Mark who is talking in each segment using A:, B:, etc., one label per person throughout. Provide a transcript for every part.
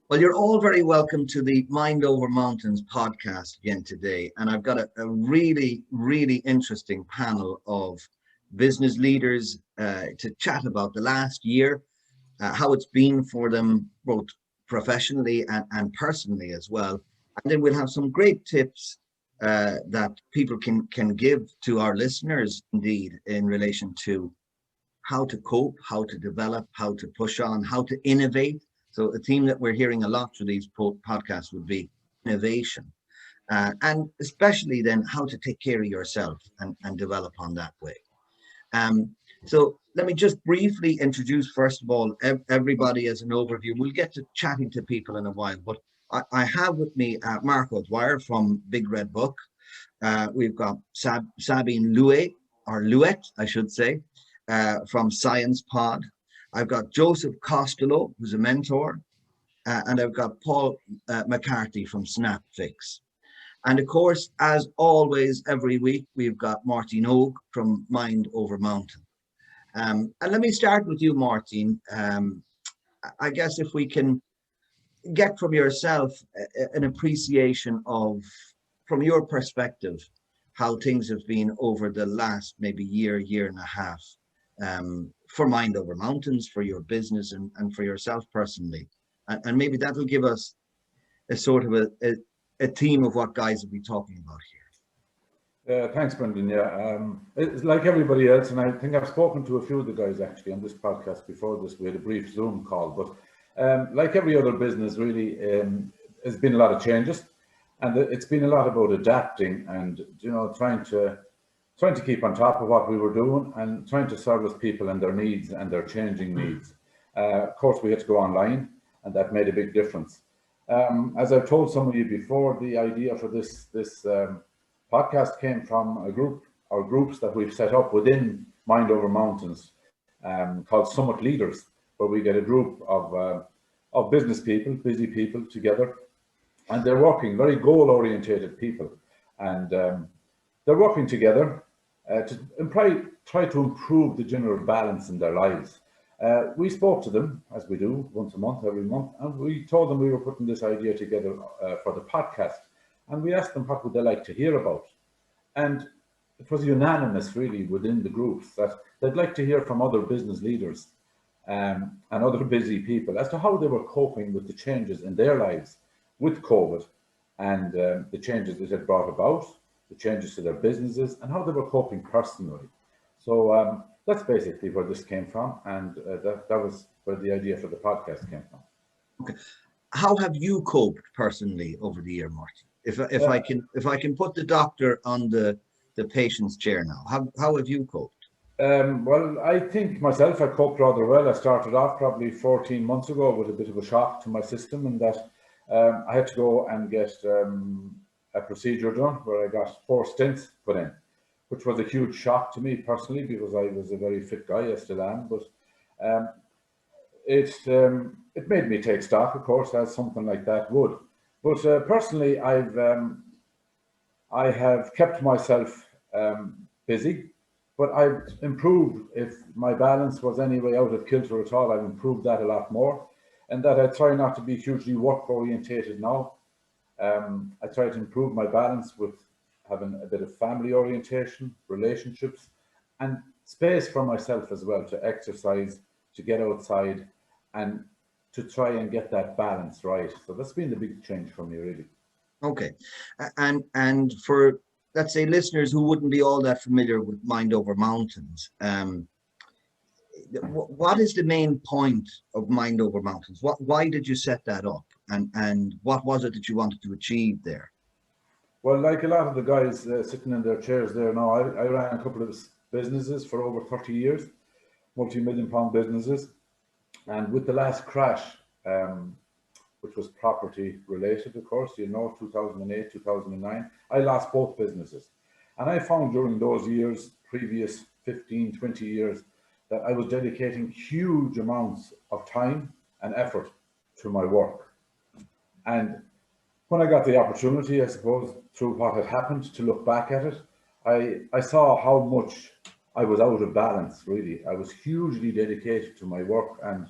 A: Well, you're all very welcome to the Mind Over Mountains podcast again today. And I've got a really, really interesting panel of business leaders to chat about the last year, how it's been for them, both professionally and personally as well. And then we'll have some great tips that people can give to our listeners, indeed, in relation to how to cope, how to develop, how to push on, how to innovate. So a theme that we're hearing a lot through these podcasts would be innovation. And especially then how to take care of yourself and develop on that way. Um, so let me just briefly introduce, first of all, everybody as an overview. We'll get to chatting to people in a while, but I have with me Marc from Big Red Book. We've got Sabine Louet, or Louet, I should say, from Science Pod. I've got Joseph Costello, who's a mentor, and I've got Paul McCarthy from Snapfix. And of course, as always, every week, we've got Máirtín Óg from MindOverMountains. And let me start with you, Máirtín. I guess if we can get from yourself an appreciation of, from your perspective, how things have been over the last maybe year and a half, for MindOverMountains, for your business and for yourself personally. And maybe that'll give us a sort of a theme of what guys will be talking about here.
B: Thanks, Brendan. Yeah, it's like everybody else, and I think I've spoken to a few of the guys actually on this podcast before this. We had a brief Zoom call, but like every other business, really, there's been a lot of changes, and it's been a lot about adapting and trying to keep on top of what we were doing and trying to service people and their needs and their changing needs. Of course, we had to go online, and that made a big difference. As I've told some of you before, the idea for this podcast came from a group or groups that we've set up within MindOverMountains called Summit Leaders, where we get a group of business people, busy people together, and they're working, very goal-orientated people, and they're working together to try to improve the general balance in their lives. We spoke to them, as we do once a month, every month, and we told them we were putting this idea together for the podcast, and we asked them what would they like to hear about. And it was unanimous, really, within the groups that they'd like to hear from other business leaders and other busy people as to how they were coping with the changes in their lives with COVID and the changes it had brought about, the changes to their businesses, and how they were coping personally. So that's basically where this came from, and that was where the idea for the podcast came from.
A: Okay, how have you coped personally over the year, Martin? If I can put the doctor on the patient's chair now, how have you coped?
B: Well, I think myself, I coped rather well. I started off probably 14 months ago with a bit of a shock to my system, and that I had to go and get a procedure done where I got 4 stents put in, which was a huge shock to me personally because I was a very fit guy, I still am, but it made me take stock, of course, as something like that would. But personally, I have kept myself busy, but I've improved. If my balance was anyway out of kilter at all, I've improved that a lot more, and that I try not to be hugely work orientated now. I try to improve my balance with having a bit of family orientation, relationships, and space for myself as well, to exercise, to get outside, and to try and get that balance right. So that's been the big change for me, really.
A: Okay, and for, let's say, listeners who wouldn't be all that familiar with MindOverMountains, what is the main point of MindOverMountains? Why did you set that up, and what was it that you wanted to achieve there?
B: Well, like a lot of the guys sitting in their chairs there now, I ran a couple of businesses for over 30 years, multi-million-pound businesses. And with the last crash, which was property related, of course, 2008, 2009, I lost both businesses. And I found during those years, previous 15, 20 years, that I was dedicating huge amounts of time and effort to my work. And when I got the opportunity, I suppose, through what had happened, to look back at it, I saw how much I was out of balance, really. I was hugely dedicated to my work, and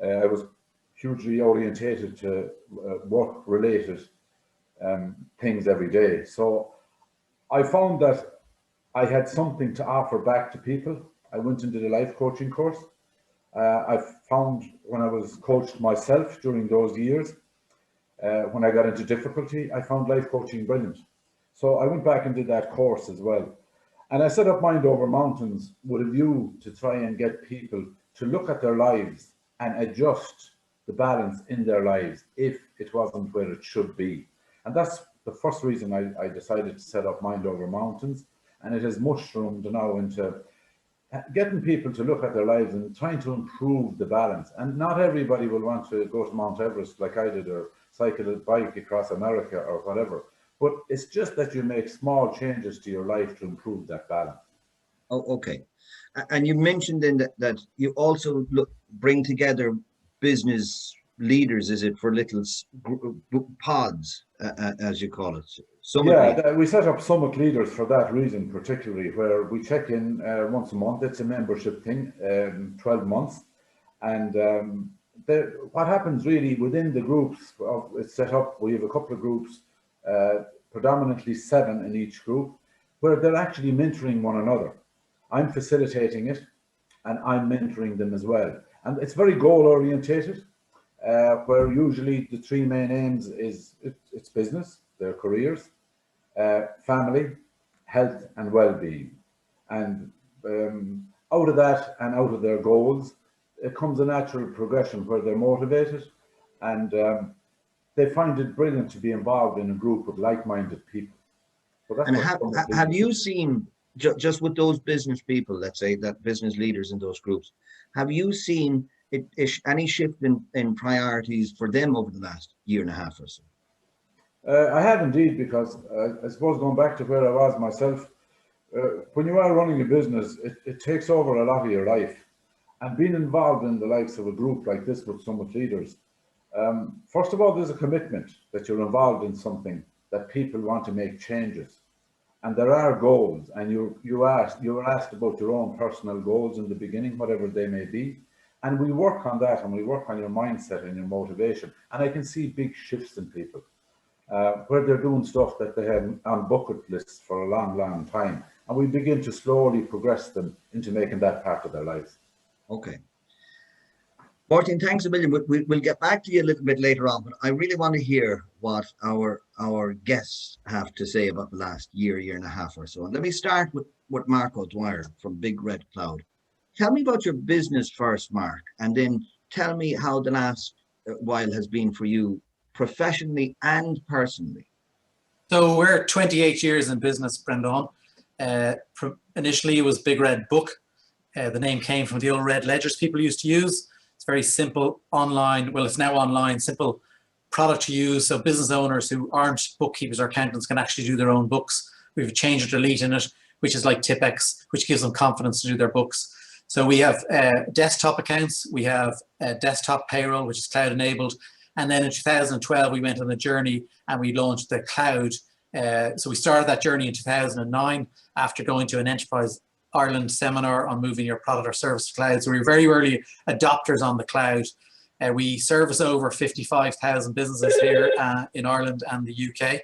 B: I was hugely orientated to work-related things every day. So I found that I had something to offer back to people. I went into the life coaching course. I found when I was coached myself during those years, when I got into difficulty, I found life coaching brilliant. So I went back and did that course as well. And I set up Mind Over Mountains with a view to try and get people to look at their lives and adjust the balance in their lives if it wasn't where it should be. And that's the first reason I decided to set up Mind Over Mountains. And it has mushroomed now into getting people to look at their lives and trying to improve the balance. And not everybody will want to go to Mount Everest like I did, or cycle a bike across America or whatever. But it's just that you make small changes to your life to improve that balance.
A: Oh, okay. And you mentioned then that you also bring together business leaders, is it, for little pods, as you call it?
B: We set up Summit Leaders for that reason, particularly, where we check in once a month. It's a membership thing, 12 months. And what happens really within the groups, it's set up, we have a couple of groups, predominantly 7 in each group, where they're actually mentoring one another. I'm facilitating it, and I'm mentoring them as well. And it's very goal orientated, where usually the 3 main aims is it's business, their careers, family, health and well-being. And out of that and out of their goals, it comes a natural progression where they're motivated, and they find it brilliant to be involved in a group of like-minded people. So that's
A: and have you seen, just with those business people, let's say, that business leaders in those groups, have you seen any shift in priorities for them over the last year and a half or so?
B: I have indeed, because I suppose going back to where I was myself, when you are running a business, it takes over a lot of your life. And being involved in the likes of a group like this with Summit Leaders, first of all, there's a commitment that you're involved in something that people want to make changes. And there are goals, and you were asked about your own personal goals in the beginning, whatever they may be. And we work on that, and we work on your mindset and your motivation. And I can see big shifts in people, where they're doing stuff that they had on bucket lists for a long, long time. And we begin to slowly progress them into making that part of their lives.
A: Okay. Máirtín, thanks a million. We'll get back to you a little bit later on, but I really want to hear what our guests have to say about the last year and a half or so. And let me start with Marc O'Dwyer from Big Red Cloud. Tell me about your business first, Marc, and then tell me how the last while has been for you, professionally and personally.
C: So we're 28 years in business, Brendan. Initially, it was Big Red Book. The name came from the old red ledgers people used to use. It's very simple online. Well, it's now online, simple product to use. So business owners who aren't bookkeepers or accountants can actually do their own books. We have a change or delete in it, which is like Tipex, which gives them confidence to do their books. So we have desktop accounts. We have desktop payroll, which is cloud enabled. And then in 2012, we went on a journey and we launched the cloud. So we started that journey in 2009 after going to an Enterprise Ireland seminar on moving your product or service to cloud. So we were very early adopters on the cloud. We service over 55,000 businesses here in Ireland and the UK.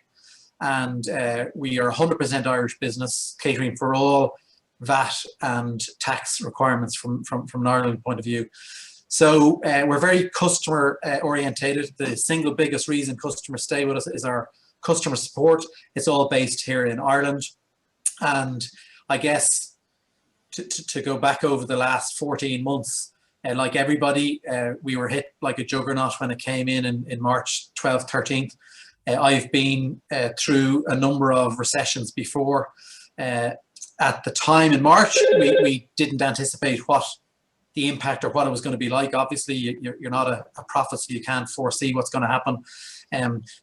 C: And we are 100% Irish business, catering for all VAT and tax requirements from an Ireland point of view. So we're very customer orientated. The single biggest reason customers stay with us is our customer support. It's all based here in Ireland. And I guess to go back over the last 14 months, like everybody, we were hit like a juggernaut when it came in March 12th, 13th. I've been through a number of recessions before. At the time in March, we didn't anticipate what the impact or what it was going to be like. Obviously, you're not a prophet, so you can't foresee what's going to happen.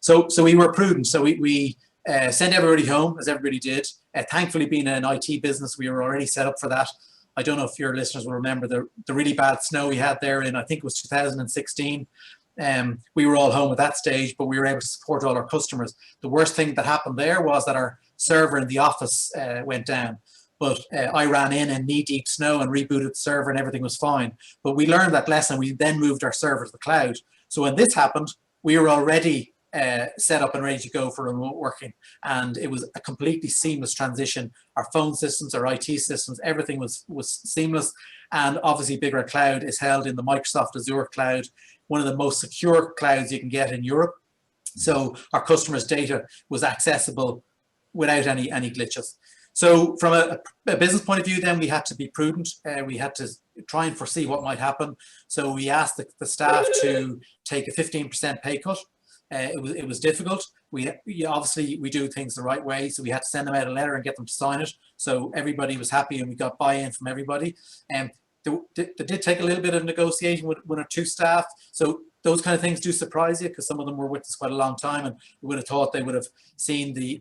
C: So we were prudent. So we sent everybody home, as everybody did. Thankfully, being an IT business, we were already set up for that. I don't know if your listeners will remember the really bad snow we had there in, I think it was 2016. We were all home at that stage, but we were able to support all our customers. The worst thing that happened there was that our server in the office went down. But I ran in knee-deep snow and rebooted the server and everything was fine. But we learned that lesson. We then moved our server to the cloud. So when this happened, we were already set up and ready to go for remote working, and it was a completely seamless transition. Our phone systems, our IT systems, everything was seamless. And obviously Big Red Cloud is held in the Microsoft Azure cloud, one of the most secure clouds you can get in Europe. So our customers' data was accessible without any glitches. So from a business point of view, then we had to be prudent. We had to try and foresee what might happen. So we asked the staff to take a 15% pay cut. It was difficult. We obviously do things the right way, so we had to send them out a letter and get them to sign it. So everybody was happy, and we got buy-in from everybody. And they did take a little bit of negotiation with one or two staff. So those kind of things do surprise you, because some of them were with us quite a long time, and we would have thought they would have seen the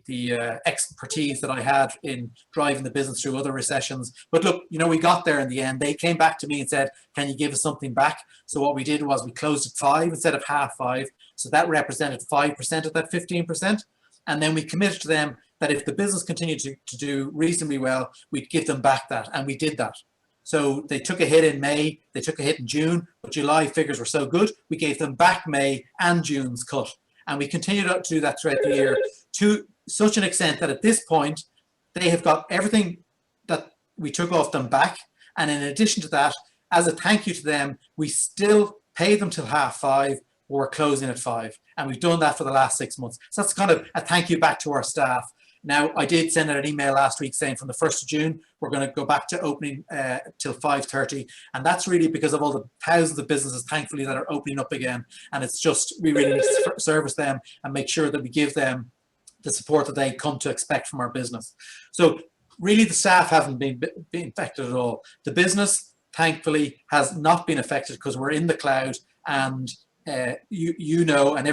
C: expertise that I had in driving the business through other recessions. But look, we got there in the end. They came back to me and said, "Can you give us something back?" So what we did was we closed at 5 instead of half 5. So that represented 5% of that 15%. And then we committed to them that if the business continued to do reasonably well, we'd give them back that. And we did that. So they took a hit in May, they took a hit in June, but July figures were so good, we gave them back May and June's cut. And we continued to do that throughout the year to such an extent that at this point, they have got everything that we took off them back. And in addition to that, as a thank you to them, we still pay them till half 5, or we're closing at 5. And we've done that for the last 6 months. So that's kind of a thank you back to our staff. Now, I did send out an email last week saying from the 1st of June, we're going to go back to opening till 5:30. And that's really because of all the thousands of businesses, thankfully, that are opening up again. And it's just, we really need to service them and make sure that we give them the support that they come to expect from our business. So really, the staff haven't been affected at all. The business, thankfully, has not been affected because we're in the cloud, and you know, and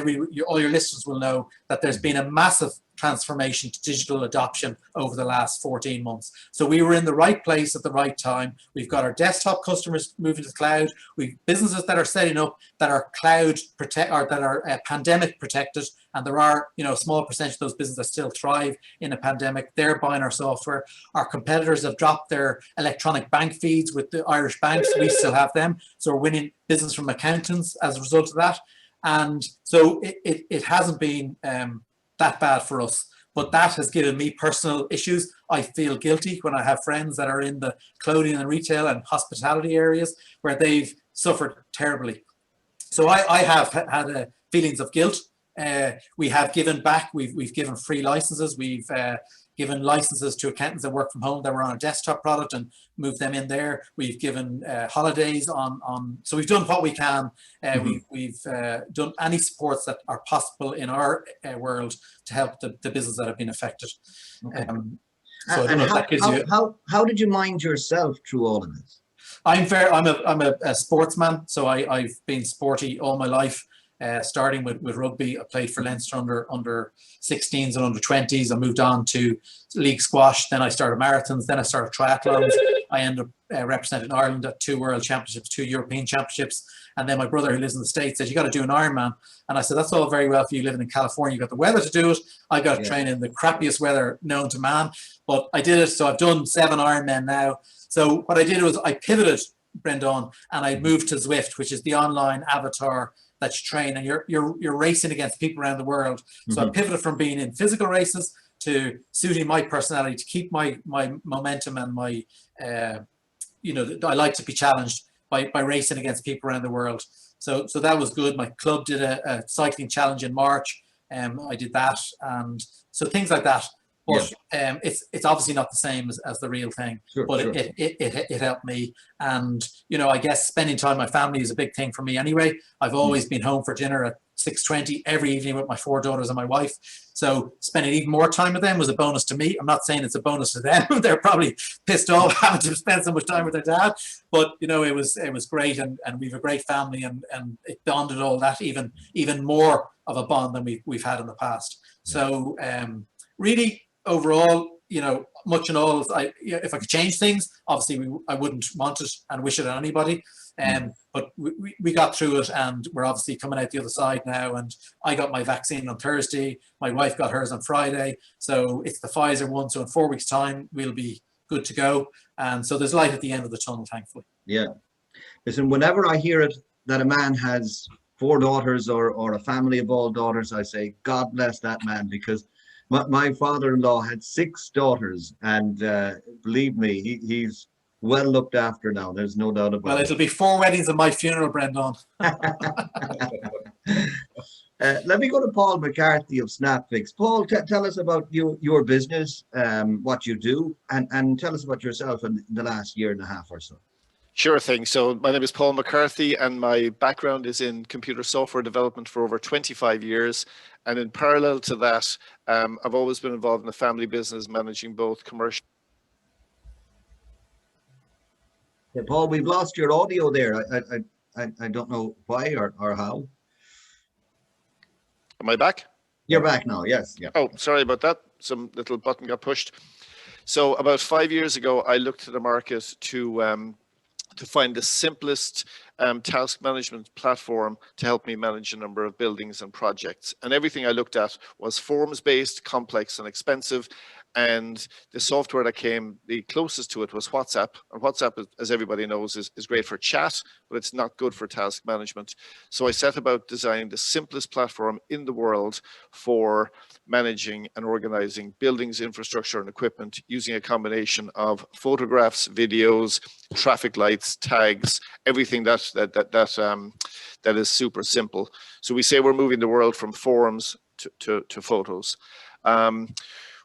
C: all your listeners will know that there's been a massive transformation to digital adoption over the last 14 months. So we were in the right place at the right time. We've got our desktop customers moving to the cloud. We've businesses that are setting up that are cloud pandemic protected, and there are a small percentage of those businesses that still thrive in a pandemic. They're buying our software. Our competitors have dropped their electronic bank feeds with the Irish banks. We still have them, so we're winning business from accountants as a result of that. And so it hasn't been that bad for us, but that has given me personal issues. I feel guilty when I have friends that are in the clothing and retail and hospitality areas where they've suffered terribly. So I have had feelings of guilt. We have given back. We've given free licenses. We've given licenses to accountants that work from home that were on a desktop product and moved them in there. We've given holidays on. So we've done what we can. We've done any supports that are possible in our world to help the business that have been affected.
A: Okay.
C: So I don't know if that gives you.
A: How did you mind yourself through all of this?
C: I'm a sportsman, so I've been sporty all my life. Starting with rugby, I played for Leinster under 16s and under 20s. I moved on to league squash. Then I started marathons. Then I started triathlons. I ended up representing Ireland at 2 World Championships, 2 European Championships. And then my brother, who lives in the States, said, "You got to do an Ironman." And I said, "That's all very well for you living in California. You got the weather to do it. I got to train in the crappiest weather known to man." But I did it. So I've done 7 Ironmen now. So what I did was I pivoted, Brendan, and I moved to Zwift, which is the online avatar that you train, and you're racing against people around the world. So I pivoted from being in physical races to suiting my personality to keep my momentum and my I like to be challenged by racing against people around the world. So that was good. My club did a cycling challenge in March. I did that, and so things like that. But it's obviously not the same as the real thing. But it helped me, and I guess spending time with my family is a big thing for me anyway. I've always been home for dinner at 6:20 every evening with my 4 daughters and my wife. So spending even more time with them was a bonus to me. I'm not saying it's a bonus to them. They're probably pissed off having to spend so much time with their dad. But it was great, and we've a great family, and it bonded all that even more of a bond than we've had in the past. So really, overall, much and all, if I could change things, obviously I wouldn't want it and wish it on anybody. But we got through it, and we're obviously coming out the other side now. And I got my vaccine on Thursday. My wife got hers on Friday. So it's the Pfizer one. So in 4 weeks' time, we'll be good to go. And so there's light at the end of the tunnel, thankfully.
A: Yeah. Listen, whenever I hear it that a man has 4 daughters or a family of all daughters, I say, God bless that man, because my father-in-law had 6 daughters, and believe me, he's well looked after now. There's no doubt
C: Well,
A: about
C: it'll be 4 weddings at my funeral, Brendan.
A: it. Let me go to Paul McCarthy of Snapfix. Paul, tell us about your business, what you do, and tell us about yourself in the last year and a half or so.
D: Sure thing. So my name is Paul McCarthy, and my background is in computer software development for over 25 years. And in parallel to that, I've always been involved in the family business, managing both commercial.
A: Yeah, Paul, we've lost your audio there. I don't know why or how.
D: Am I back?
A: You're back now. Yes. Yeah.
D: Oh, sorry about that. Some little button got pushed. So about 5 years ago, I looked at the market to find the simplest task management platform to help me manage a number of buildings and projects. And everything I looked at was forms-based, complex and expensive. And the software that came the closest to it was WhatsApp. And WhatsApp, as everybody knows, is great for chat, but it's not good for task management. So I set about designing the simplest platform in the world for managing and organizing buildings, infrastructure and equipment using a combination of photographs, videos, traffic lights, tags, everything that is super simple. So we say we're moving the world from forms to photos.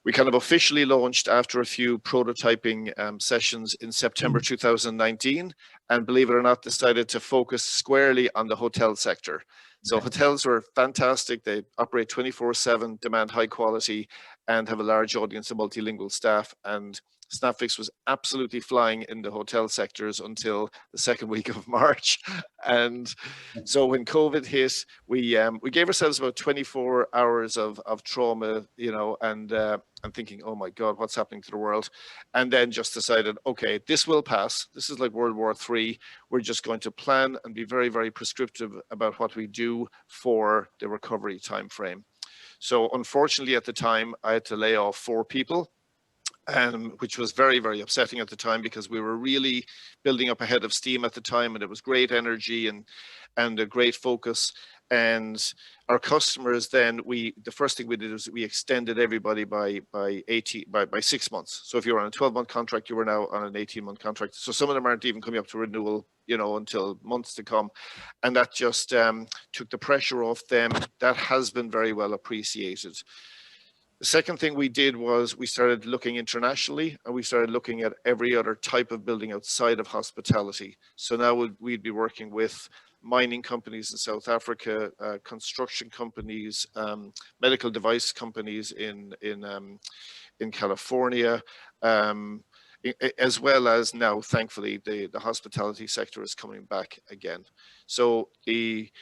D: We kind of officially launched after a few prototyping sessions in September 2019, and believe it or not, decided to focus squarely on the hotel sector. So hotels were fantastic. They operate 24/7, demand high quality, and have a large audience of multilingual staff. And Snapfix was absolutely flying in the hotel sectors until the second week of March. And so when COVID hit, we gave ourselves about 24 hours of trauma, you know, and thinking, oh my God, what's happening to the world? And then just decided, okay, this will pass. This is like World War III. We're just going to plan and be very, very prescriptive about what we do for the recovery time frame. So unfortunately, at the time, I had to lay off 4 people. Which was very, very upsetting at the time, because we were really building up a head of steam at the time, and it was great energy and a great focus. And our customers then, the first thing we did was we extended everybody by 6 months. So if you were on a 12-month contract, you were now on an 18-month contract. So some of them aren't even coming up to renewal, you know, until months to come. And that just took the pressure off them. That has been very well appreciated. The second thing we did was we started looking internationally, and we started looking at every other type of building outside of hospitality. So now we'd be working with mining companies in South Africa, construction companies, medical device companies in California, as well as now, thankfully, the hospitality sector is coming back again. So the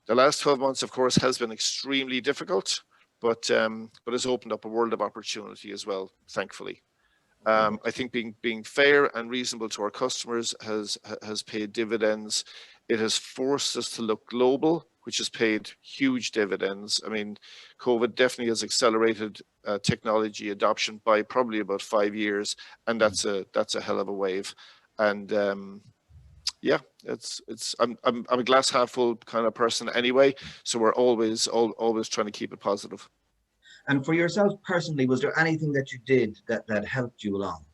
D: last 12 months, of course, has been extremely difficult. But has opened up a world of opportunity as well, thankfully. I think being fair and reasonable to our customers has paid dividends. It has forced us to look global, which has paid huge dividends. I mean, COVID definitely has accelerated technology adoption by probably about 5 years, and that's a hell of a wave. And yeah, I'm a glass half full kind of person anyway, so we're always trying to keep it positive.
A: And for yourself personally, was there anything that you did that helped you along?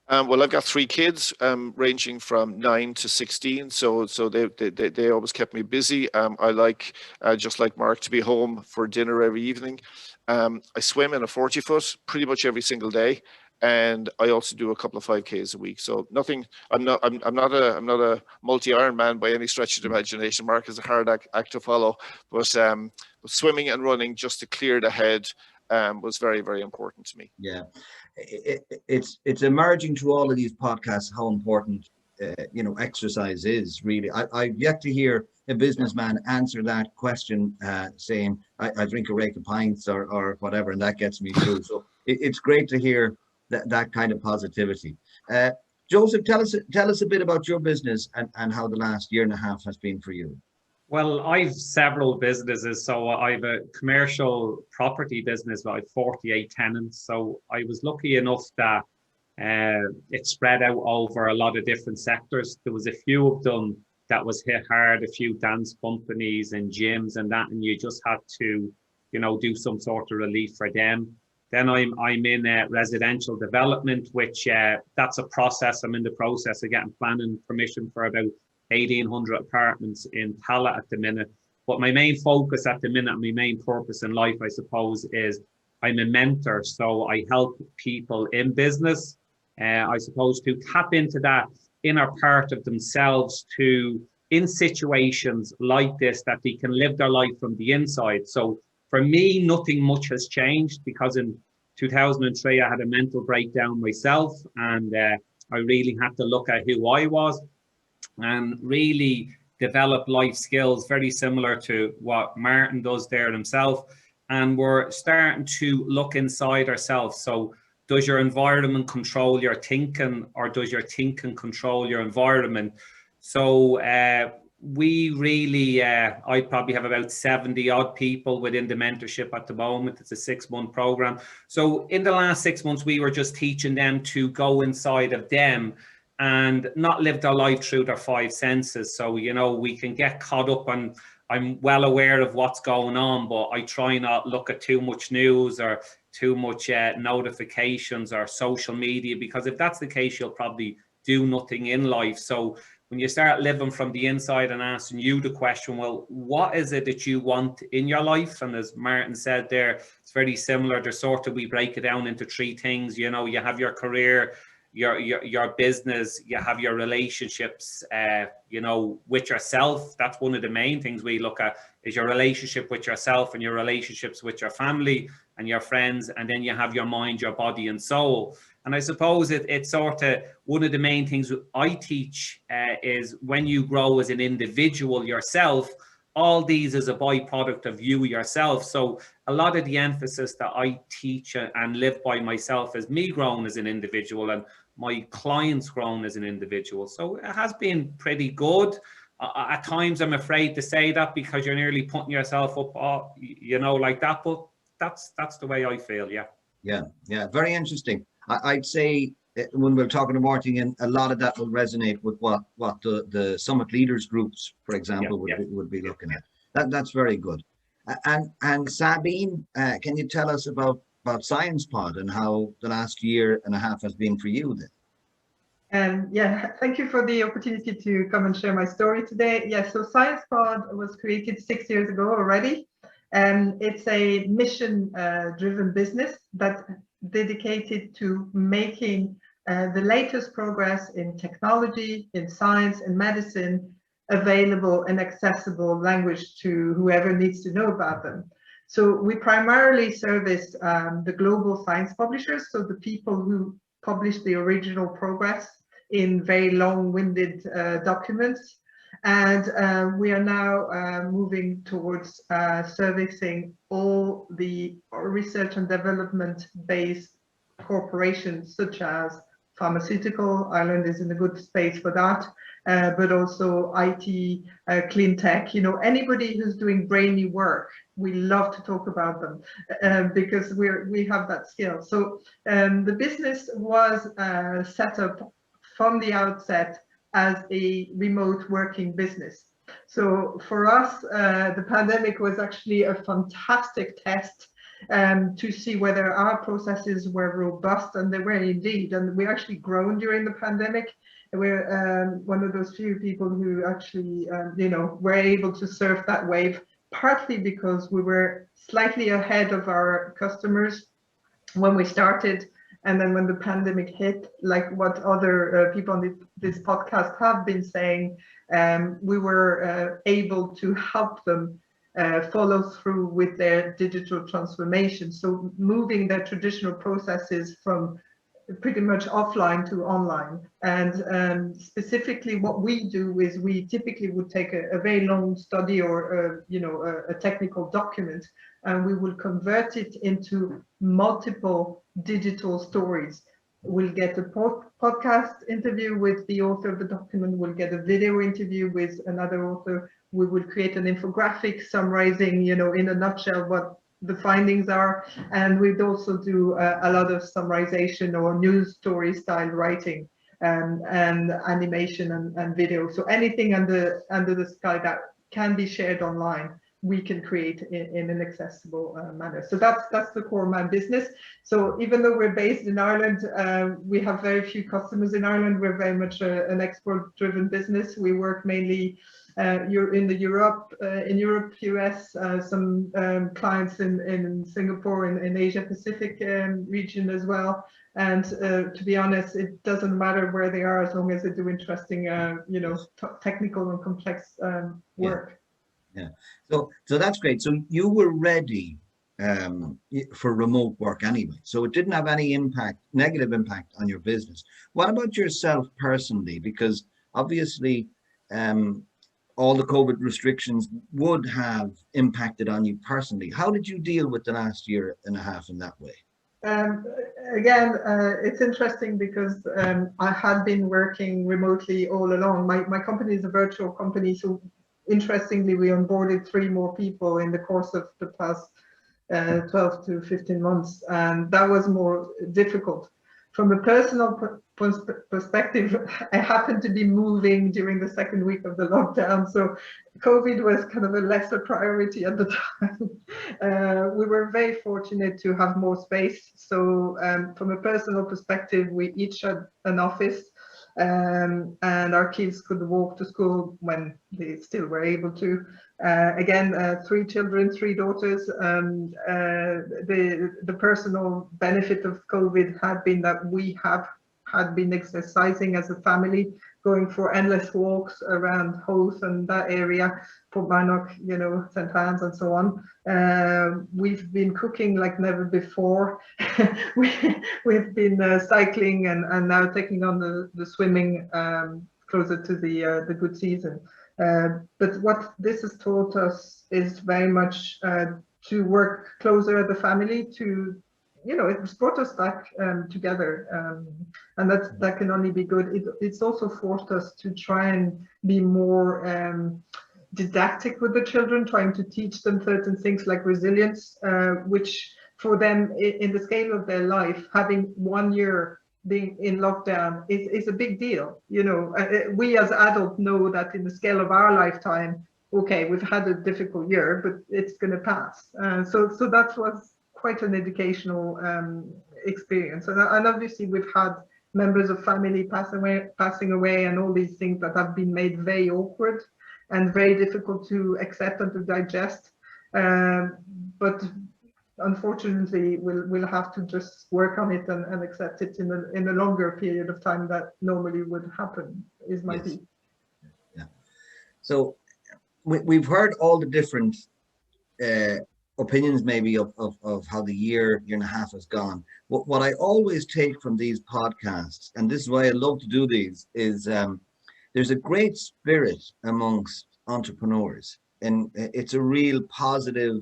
D: Well, I've got 3 kids, ranging from 9 to 16, so they always kept me busy. I like, just like Marc, to be home for dinner every evening. I swim in a 40-foot pretty much every single day. And I also do a couple of 5Ks a week. So nothing. I'm not a multi-Ironman by any stretch of the imagination. Marc is a hard act to follow, but swimming and running just to clear the head was very, very important to me.
A: Yeah, it's emerging through all of these podcasts how important exercise is. Really, I've yet to hear a businessman answer that question saying I drink a rake of pints or whatever, and that gets me through. So it's great to hear that kind of positivity. Joseph, tell us a bit about your business and how the last year and a half has been for you.
E: Well, I've several businesses. So I've a commercial property business with 48 tenants. So I was lucky enough that it spread out over a lot of different sectors. There was a few of them that was hit hard, a few dance companies and gyms and that, and you just had to, you know, do some sort of relief for them. Then I'm in residential development, which that's a process. I'm in the process of getting planning permission for about 1,800 apartments in Tala at the minute. But my main focus at the minute, my main purpose in life, I suppose, is I'm a mentor. So I help people in business, I suppose, to tap into that inner part of themselves to, in situations like this, that they can live their life from the inside. So for me, nothing much has changed, because in 2003, I had a mental breakdown myself, and I really had to look at who I was and really develop life skills very similar to what Martin does there himself. And we're starting to look inside ourselves. So does your environment control your thinking, or does your thinking control your environment? So we really, I probably have about 70 odd people within the mentorship at the moment. It's a 6-month program. So in the last 6 months, we were just teaching them to go inside of them and not live their life through their 5 senses. So, you know, we can get caught up on, I'm well aware of what's going on, but I try not look at too much news or too much notifications or social media, because if that's the case, you'll probably do nothing in life. So when you start living from the inside and asking you the question, well, what is it that you want in your life? And as Martin said there, it's very similar. There's sort of, we break it down into 3 things. You know, you have your career, your business, you have your relationships, you know, with yourself. That's one of the main things we look at, is your relationship with yourself and your relationships with your family and your friends. And then you have your mind, your body and soul. And I suppose it's sort of one of the main things I teach is when you grow as an individual yourself, all these is a byproduct of you yourself. So a lot of the emphasis that I teach and live by myself is me growing as an individual and my clients growing as an individual. So it has been pretty good. At times I'm afraid to say that, because you're nearly putting yourself up, you know, like that. But that's the way I feel. Yeah.
A: Yeah. Very interesting. I'd say when we're talking to Martin, a lot of that will resonate with what the Summit Leaders groups, for example, would be looking at. That's very good. And Sabine, can you tell us about Science Pod and how the last year and a half has been for you then?
F: Yeah, thank you for the opportunity to come and share my story today. Yeah, so Science Pod was created 6 years ago already. It's a mission-driven business that dedicated to making the latest progress in technology, in science and medicine available and accessible language to whoever needs to know about them. So we primarily service the global science publishers, so the people who publish the original progress in very long-winded documents. And we are now moving towards servicing all the research and development based corporations, such as pharmaceutical. Ireland is in a good space for that, but also IT, clean tech, you know, anybody who's doing brainy work. We love to talk about them because we have that skill. So the business was set up from the outset as a remote working business. So for us, the pandemic was actually a fantastic test to see whether our processes were robust, and they were indeed. And we actually grown during the pandemic. We're one of those few people who actually, you know, were able to surf that wave, partly because we were slightly ahead of our customers when we started. And then when the pandemic hit, like what other people on this podcast have been saying, we were able to help them follow through with their digital transformation. So moving their traditional processes from pretty much offline to online. And specifically what we do is we typically would take a very long study or you know, a technical document, and we will convert it into multiple digital stories. We'll get a podcast interview with the author of the document. We'll get a video interview with another author. We will create an infographic summarizing, you know, in a nutshell what the findings are. And we'd also do a lot of summarization or news story style writing. and animation and video. So anything under the sky that can be shared online, we can create in an accessible manner. So that's the core of my business. So even though we're based in Ireland, we have very few customers in Ireland. We're very much an export-driven business. We work mainly in Europe, US, some clients in Singapore, in Asia Pacific region as well. And to be honest, it doesn't matter where they are as long as they do interesting, technical and complex work.
A: Yeah. So that's great. So you were ready for remote work anyway. So it didn't have any negative impact on your business. What about yourself personally? Because obviously all the COVID restrictions would have impacted on you personally. How did you deal with the last year and a half in that way?
F: Again, it's interesting because I had been working remotely all along. My company is a virtual company, so interestingly, we onboarded 3 more people in the course of the past 12 to 15 months, and that was more difficult. From a personal perspective, I happened to be moving during the 2nd week of the lockdown, so COVID was kind of a lesser priority at the time. We were very fortunate to have more space. So from a personal perspective, we each had an office, and our kids could walk to school when they still were able to. Again, 3 children, 3 daughters. The personal benefit of COVID had been that we had been exercising as a family, going for endless walks around Howth and that area, Portmarnock, St. Anne's and so on. We've been cooking like never before. We've been cycling and now taking on the swimming closer to the good season. But what this has taught us is very much to work closer as a family, it's brought us back together, and that can only be good. It's also forced us to try and be more didactic with the children, trying to teach them certain things like resilience, which for them in the scale of their life, having 1 year being in lockdown is a big deal. We as adults know that in the scale of our lifetime, okay, we've had a difficult year, but it's going to pass. So that was quite an educational experience. And obviously we've had members of family passing away and all these things that have been made very awkward and very difficult to accept and to digest. But unfortunately, we'll have to just work on it and accept it in a longer period of time that normally would happen, is my view.
A: Yeah. So we've heard all the different opinions maybe of how the year and a half has gone. What I always take from these podcasts, and this is why I love to do these, is there's a great spirit amongst entrepreneurs, and it's a real positive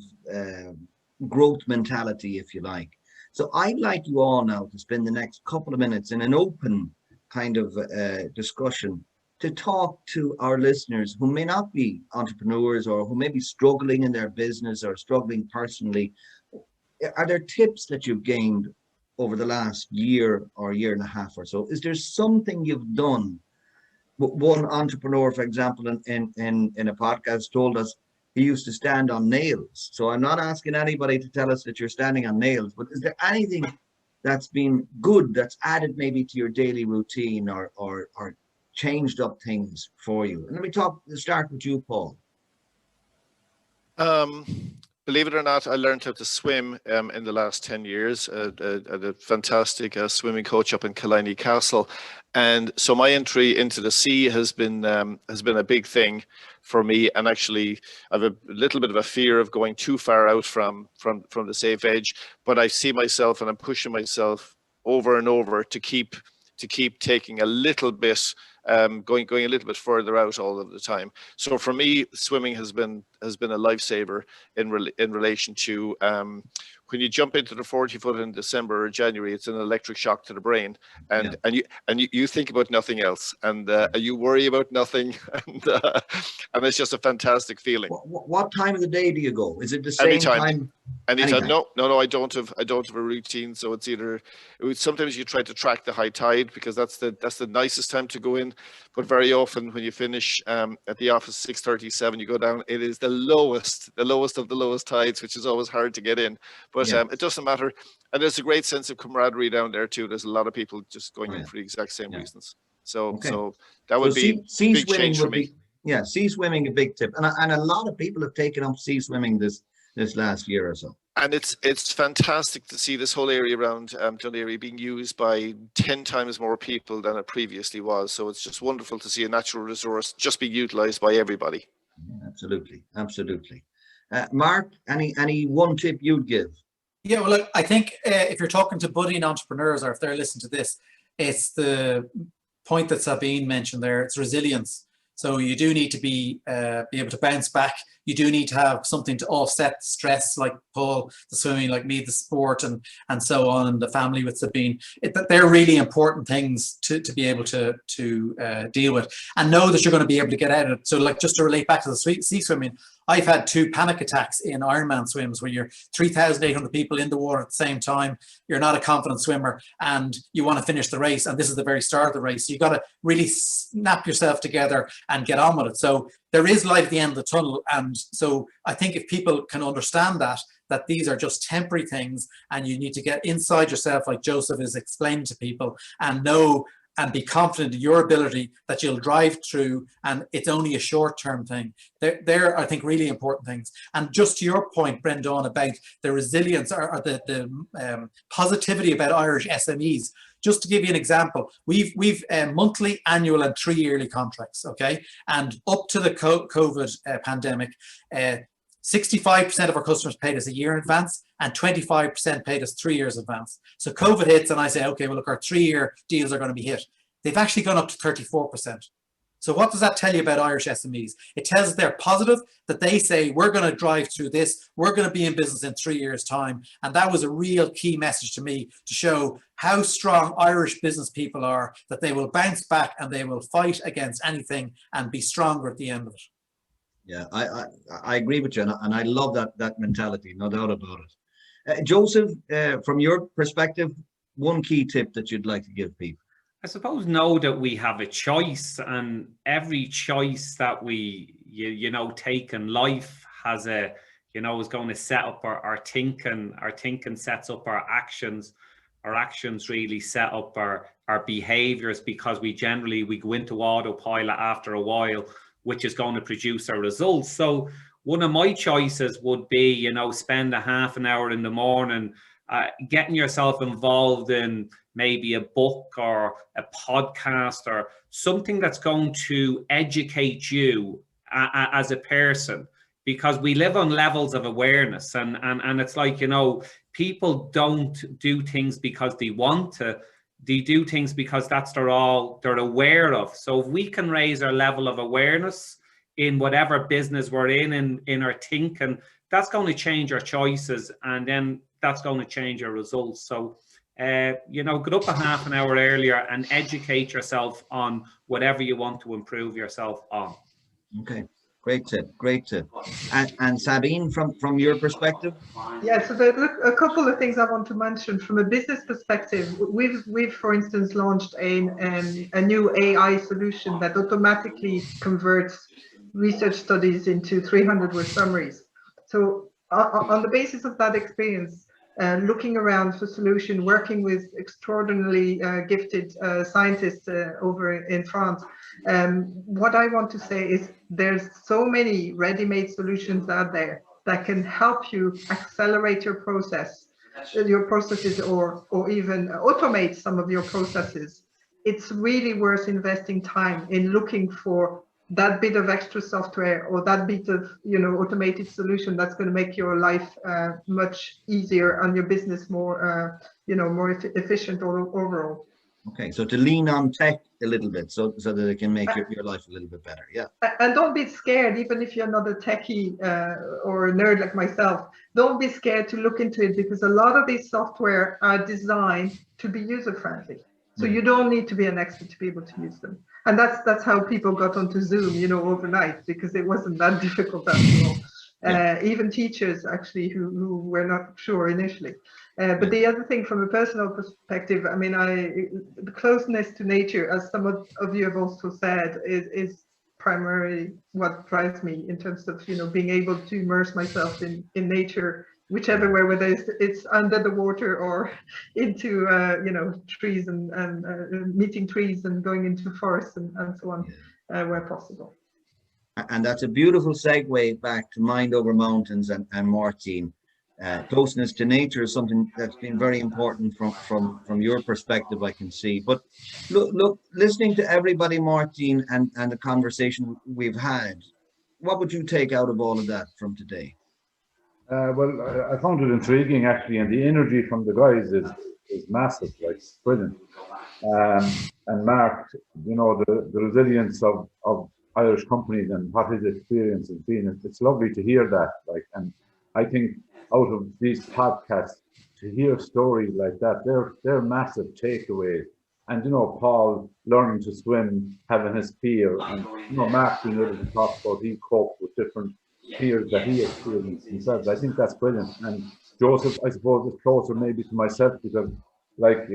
A: growth mentality, if you like. So I'd like you all now to spend the next couple of minutes in an open kind of discussion to talk to our listeners who may not be entrepreneurs or who may be struggling in their business or struggling personally. Are there tips that you've gained over the last year or year and a half or so? Is there something you've done? One entrepreneur, for example, in a podcast told us he used to stand on nails. So I'm not asking anybody to tell us that you're standing on nails, but is there anything that's been good, that's added maybe to your daily routine or changed up things for you? And let me start with you, Paul.
D: Believe it or not, I learned how to swim in the last 10 years. I had a fantastic swimming coach up in Killiney Castle. And so my entry into the sea has been a big thing for me. And actually, I have a little bit of a fear of going too far out from the safe edge. But I see myself and I'm pushing myself over and over to keep taking a little bit, going a little bit further out all of the time. So for me, swimming has been a lifesaver in relation to when you jump into the 40-foot in December or January, it's an electric shock to the brain, and you think about nothing else, and you worry about nothing, and it's just a fantastic feeling.
A: What time of the day do you go? Is it the same time?
D: Anytime. No, I don't have a routine. So it's either, sometimes you try to track the high tide, because that's the nicest time to go in, but very often when you finish at the office 6:37, you go down, it is the lowest of the lowest tides, which is always hard to get in, but it doesn't matter, and there's a great sense of camaraderie down there too. There's a lot of people just going in for the exact same reasons. So that would be a big change for me.
A: Sea swimming, a big tip, and a lot of people have taken up sea swimming this last year or so.
D: And it's fantastic to see this whole area around Dun area being used by 10 times more people than it previously was. So it's just wonderful to see a natural resource just being utilized by everybody.
A: Absolutely. Marc, any one tip you'd give?
C: Yeah, well, look, I think if you're talking to budding entrepreneurs, or if they're listening to this, it's the point that Sabine mentioned there. It's resilience. So you do need to be able to bounce back. You do need to have something to offset stress, like Paul, the swimming, like me, the sport, and so on, and the family with Sabine. They're really important things to be able to deal with, and know that you're going to be able to get out of it. So, like, just to relate back to the sea swimming, I've had 2 panic attacks in Ironman swims where you're 3,800 people in the water at the same time. You're not a confident swimmer and you want to finish the race. And this is the very start of the race. So you've got to really snap yourself together and get on with it. So there is light at the end of the tunnel. And so I think if people can understand that these are just temporary things, and you need to get inside yourself, like Joseph is explaining to people, and know and be confident in your ability that you'll drive through, and it's only a short-term thing. They're, I think, really important things. And just to your point, Brendan, about the resilience or the positivity about Irish SMEs, just to give you an example, we've monthly, annual, and 3-yearly contracts, okay? And up to the COVID pandemic, 65% of our customers paid us a year in advance, and 25% paid us 3 years in advance. So COVID hits and I say, okay, well, look, our 3-year deals are going to be hit. They've actually gone up to 34%. So what does that tell you about Irish SMEs? It tells us they're positive, that they say, we're going to drive through this, we're going to be in business in 3 years' time. And that was a real key message to me, to show how strong Irish business people are, that they will bounce back and they will fight against anything and be stronger at the end of it.
A: Yeah, I agree with you, and I love that mentality, no doubt about it. Joseph, from your perspective, one key tip that you'd like to give people?
E: I suppose know that we have a choice, and every choice that we take in life has a is going to set up our thinking. Our thinking sets up our actions. Our actions really set up our behaviors, because we go into autopilot after a while, which is going to produce our results. So one of my choices would be, spend a half an hour in the morning getting yourself involved in maybe a book or a podcast or something that's going to educate you as a person, because we live on levels of awareness, and it's like, people don't do things because they want to. They do things because that's all they're aware of. So if we can raise our level of awareness in whatever business we're in our thinking, that's going to change our choices, and then that's going to change our results. So, get up a half an hour earlier and educate yourself on whatever you want to improve yourself on.
A: Okay. Great tip. And Sabine, from your perspective?
F: Yeah, so a couple of things I want to mention from a business perspective. We've for instance launched a new AI solution that automatically converts research studies into 300-word summaries. So on the basis of that experience, looking around for solution, working with extraordinarily gifted scientists over in France, what I want to say is there's so many ready-made solutions out there that can help you accelerate your processes, or even automate some of your processes. It's really worth investing time in looking for that bit of extra software or that bit of automated solution that's going to make your life much easier and your business more more efficient overall.
A: Okay, so to lean on tech a little bit so that it can make your life a little bit better. Yeah.
F: And don't be scared, even if you're not a techie or a nerd like myself, don't be scared to look into it, because a lot of these software are designed to be user-friendly. So you don't need to be an expert to be able to use them. And that's how people got onto Zoom, you know, overnight, because it wasn't that difficult after all. Even teachers actually who were not sure initially. But the other thing from a personal perspective, I mean, the closeness to nature, as some of you have also said, is primarily what drives me in terms of, you know, being able to immerse myself in nature, whichever way, whether it's under the water or into, you know, trees and meeting trees and going into forests and so on, where possible.
A: And that's a beautiful segue back to MindOverMountains and Máirtín. Closeness to nature is something that's been very important from your perspective, I can see. But look, listening to everybody, Máirtín, and the conversation we've had, what would you take out of all of that from today?
B: Well, I found it intriguing actually, and the energy from the guys is massive, like it's brilliant. And Marc, you know, the resilience of Irish companies and what his experience has been, it's lovely to hear that. Like, and I think out of these podcasts, to hear stories like that, they're massive takeaways. And you know, Paul learning to swim, having his fear, and you know, Marc being able to talk about he coped with different fears that he experienced himself. I think that's brilliant. And Joseph, I suppose, is closer maybe to myself, because like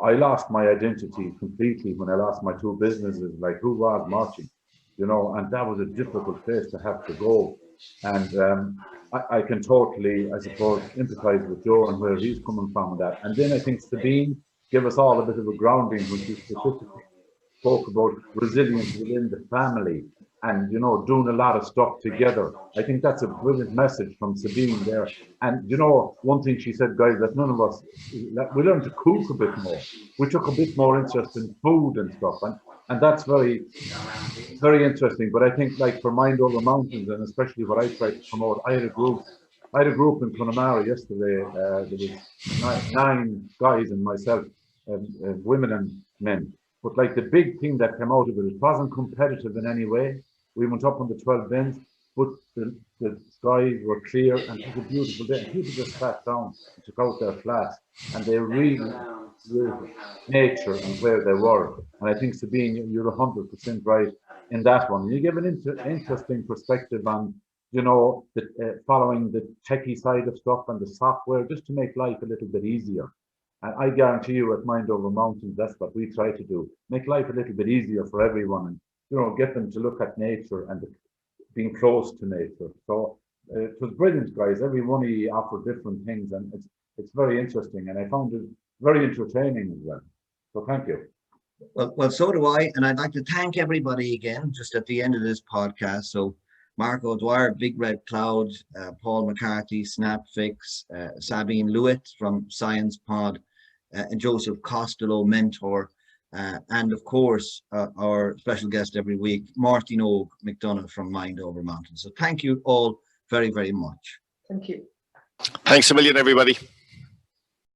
B: I lost my identity completely when I lost my two businesses. Like, who was Máirtín? You know, and that was a difficult place to have to go. And I can totally, I suppose, empathize with Joe and where he's coming from with that. And then I think Sabine gave us all a bit of a grounding when she specifically spoke about resilience within the family and, you know, doing a lot of stuff together. I think that's a brilliant message from Sabine there. And, you know, one thing she said, guys, that none of us, we learned to cook a bit more. We took a bit more interest in food and stuff. And that's very, very interesting. But I think, like, for MindOverMountains, and especially what I try to promote, I had a group in Connemara yesterday. There was 9 guys and myself, women and men. But like the big thing that came out of it wasn't competitive in any way. We went up on the 12 bends, but the skies were clear and it was a beautiful day. And people just sat down and took out their flask, and they really nature and where they were. And I think, Sabine, you're 100% right in that one. You give an interesting perspective on, you know, following the techie side of stuff and the software, just to make life a little bit easier. And I guarantee you at MindOverMountains, that's what we try to do. Make life a little bit easier for everyone, and, you know, get them to look at nature and being close to nature. So it was brilliant, guys. Every one of you offered different things, and it's very interesting. And I found it very entertaining as well. So thank you.
A: Well, so do I. And I'd like to thank everybody again, just at the end of this podcast. So Marc O'Dwyer, Big Red Cloud, Paul McCarthy, Snapfix, Sabine Louet from Science Pod, and Joseph Costello, Mentor, and of course, our special guest every week, Máirtín Óg McDonagh from MindOverMountains. So thank you all very, very much.
F: Thank you.
D: Thanks a million, everybody.